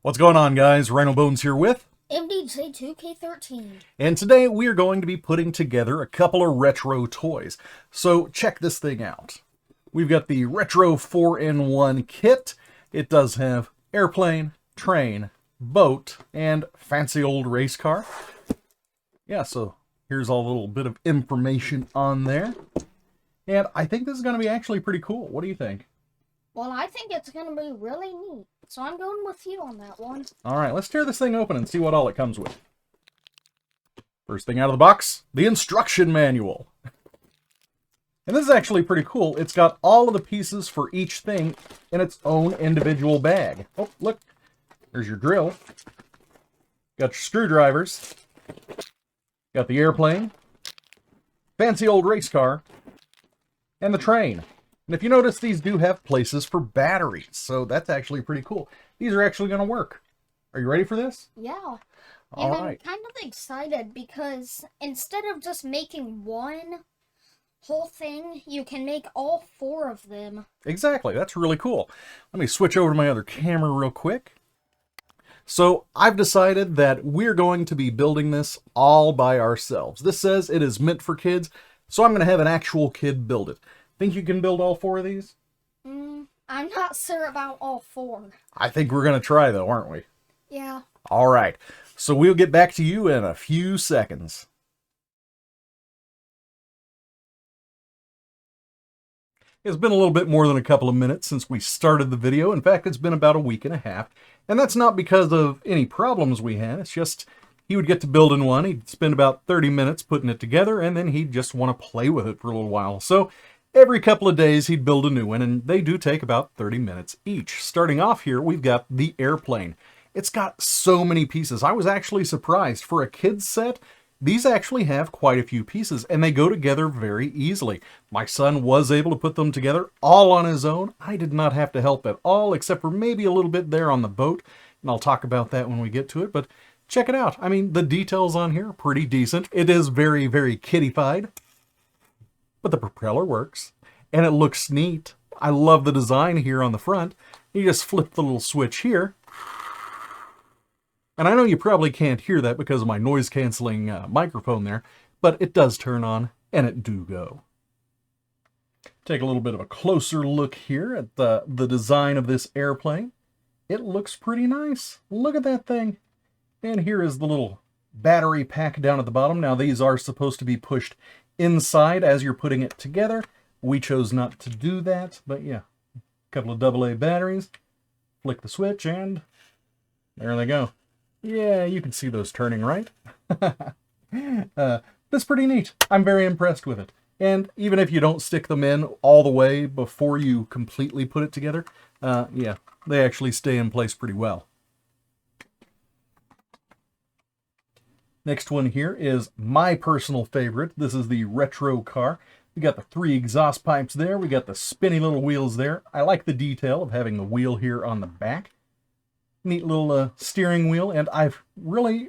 What's going on, guys? Ryno Bones here with MDJ2K13. and today we are going to be putting together a couple of retro toys. So check this thing out. We've got the Retro 4-in-1 kit. It does have airplane, train, boat, and fancy old race car. Yeah, so here's a little bit of information on there. And I think this is going to be actually pretty cool. What do you think? Well, I think it's going to be really neat, so I'm going with you on that one. All right, let's tear this thing open and see what all it comes with. First thing out of the box, the instruction manual. And this is actually pretty cool. It's got all of the pieces for each thing in its own individual bag. Oh, look, there's your drill. Got your screwdrivers. Got the airplane. Fancy old race car. And the train. And if you notice, these do have places for batteries, so that's actually pretty cool. These are actually going to work. Are you ready for this? Yeah. All and right. I'm kind of excited because instead of just making one whole thing, you can make all four of them. Exactly. That's really cool. Let me switch over to my other camera real quick. So I've decided that we're going to be building this all by ourselves. This says it is meant for kids, so I'm going to have an actual kid build it. Think you can build all four of these? I'm not sure about all four. I think we're going to try, though, aren't we? Yeah. All right. So we'll get back to you in a few seconds. It's been a little bit more than a couple of minutes since we started the video. In fact, it's been about a week and a half. And that's not because of any problems we had. It's just he would get to build in one. He'd spend about 30 minutes putting it together, and then he'd just want to play with it for a little while. So every couple of days, he'd build a new one, and they do take about 30 minutes each. Starting off here, we've got the airplane. It's got so many pieces. I was actually surprised. For a kid's set, these actually have quite a few pieces, and they go together very easily. My son was able to put them together all on his own. I did not have to help at all, except for maybe a little bit there on the boat, and I'll talk about that when we get to it, but check it out. I mean, the details on here are pretty decent. It is very, very kiddified. But the propeller works, and it looks neat. I love the design here on the front. You just flip the little switch here. And I know you probably can't hear that because of my noise-canceling microphone there, but it does turn on, and it do go. Take a little bit of a closer look here at the design of this airplane. It looks pretty nice. Look at that thing. And here is the little battery pack down at the bottom. Now, these are supposed to be pushed inside as you're putting it together. We chose not to do that, but yeah, a couple of AA batteries, flick the switch, and there they go. Yeah, you can see those turning, right? That's pretty neat. I'm very impressed with it. And even if you don't stick them in all the way before you completely put it together, yeah, they actually stay in place pretty well. Next one here is my personal favorite. This is the retro car. We got the 3 exhaust pipes there. We got the spinny little wheels there. I like the detail of having the wheel here on the back. Neat little steering wheel. And I really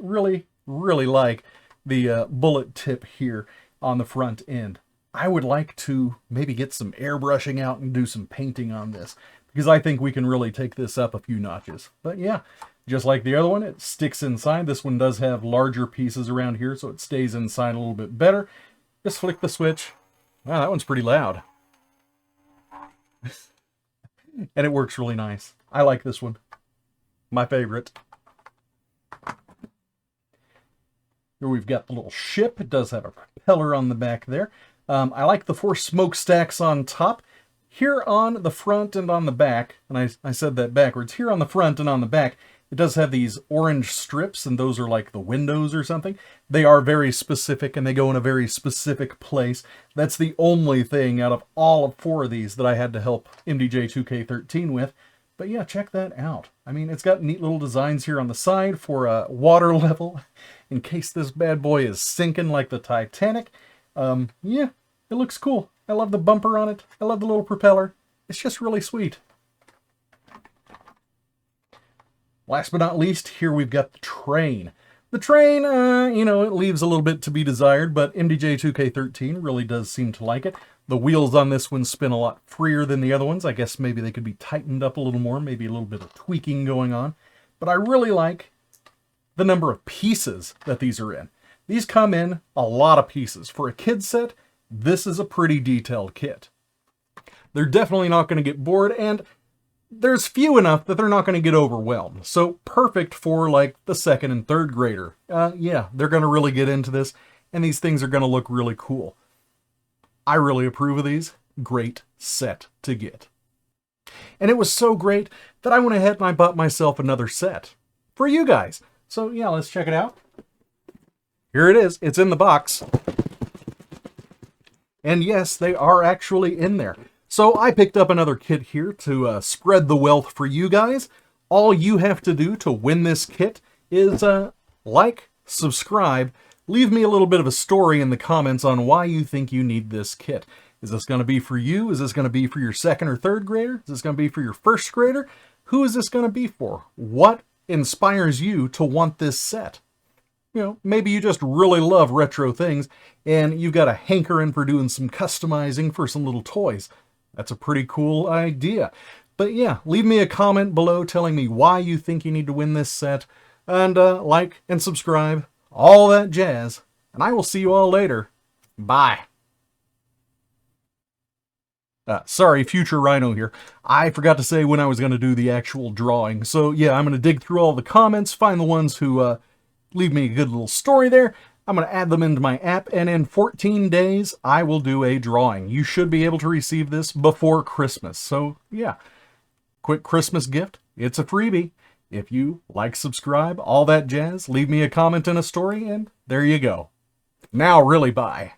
like the bullet tip here on the front end. I would like to maybe get some airbrushing out and do some painting on this, because I think we can really take this up a few notches. But yeah, just like the other one, it sticks inside. This one does have larger pieces around here, so it stays inside a little bit better. Just flick the switch. Wow, that one's pretty loud. And it works really nice. I like this one. My favorite. Here we've got the little ship. It does have a propeller on the back there. I like the 4 smokestacks on top. Here on the front and on the back, and I said that backwards, here on the front and on the back, it does have these orange strips, and those are like the windows or something. They are very specific, and they go in a very specific place. That's the only thing out of all of 4 of these that I had to help MDJ2K13 with. But yeah, check that out. I mean, it's got neat little designs here on the side for a water level, in case this bad boy is sinking like the Titanic. Yeah, it looks cool. I love the bumper on it. I love the little propeller. It's just really sweet. Last but not least, here we've got the train. The train, you know, it leaves a little bit to be desired, but MDJ2K13 really does seem to like it. The wheels on this one spin a lot freer than the other ones. I guess maybe they could be tightened up a little more, maybe a little bit of tweaking going on. but I really like the number of pieces that these are in. These come in a lot of pieces. For a kid set, this is a pretty detailed kit. They're definitely not going to get bored, and there's few enough that they're not going to get overwhelmed. So perfect for like the second and third grader. Yeah, they're going to really get into this, and these things are going to look really cool. I really approve of these. Great set to get. And it was so great that I went ahead and I bought myself another set for you guys. So yeah, let's check it out. Here it is. It's in the box. And yes, they are actually in there. So I picked up another kit here to spread the wealth for you guys. All you have to do to win this kit is like, subscribe, leave me a little bit of a story in the comments on why you think you need this kit. Is this going to be for you? Is this going to be for your second or third grader? Is this going to be for your first grader? Who is this going to be for? What inspires you to want this set? You know, maybe you just really love retro things and you've got a hankering for doing some customizing for some little toys. That's a pretty cool idea. But yeah, leave me a comment below telling me why you think you need to win this set. And like and subscribe, all that jazz. And I will see you all later. Bye. Sorry, future Ryno here. I forgot to say when I was going to do the actual drawing. So yeah, I'm going to dig through all the comments, find the ones who leave me a good little story there. I'm going to add them into my app, and in 14 days, I will do a drawing. You should be able to receive this before Christmas. So yeah, quick Christmas gift. It's a freebie. If you like, subscribe, all that jazz, leave me a comment and a story, and there you go. Now really bye.